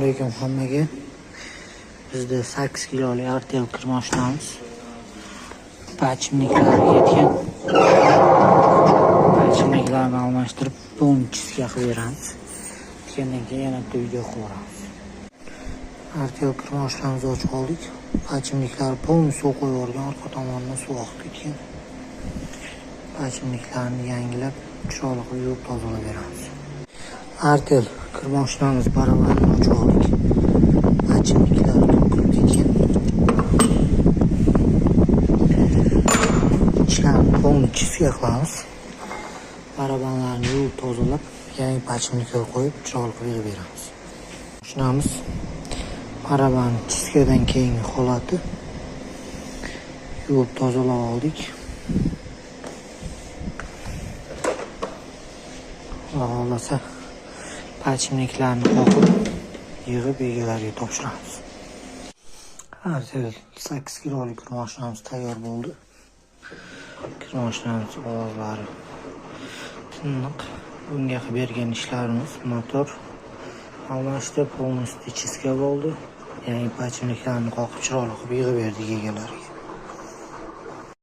alaykum hammaga. Bizda 8 kiloli artel kir mashinamiz. Pachimliklar yetgan. Pachimliklarni almashtirib, polni chiska qilib beramiz. Ketgandan keyin yana bitta video qilamiz. Artel kir mashinamizni ochib oldik. Pachimliklar polni suv qo'yib yuborgan, orqa tomonidan suv oqib ketgan. Pachimliklarni yangilab, chiroyli qilib yuvib tozalab beramiz. Artel kir mashinamiz barabarini ochib oldik. Pachimliklar to'kilib ketgan. Ichlarni polni chiska qilamiz. Barabanlarni yuvib tozalab, yangi pachimliklar qo'yib, chiroyli qilib beramiz. Mashinamiz baraban chiskadan keyingi holati. Yuvib tozalab oldik. Xohlasa pachimliklarni qoqib, yig'ib egalariga topshiramiz. Artel 8 kilolik kir mashinamiz tayyor bo'ldi. Kir mashinamiz ovozlari tiniq. Bunga qilib bergan ishlarimiz motor almashtirib, polnosti chiska bo'ldi. Yangi pachimliklarni qoqib, chiroyli qilib yig'ib berdik egalariga.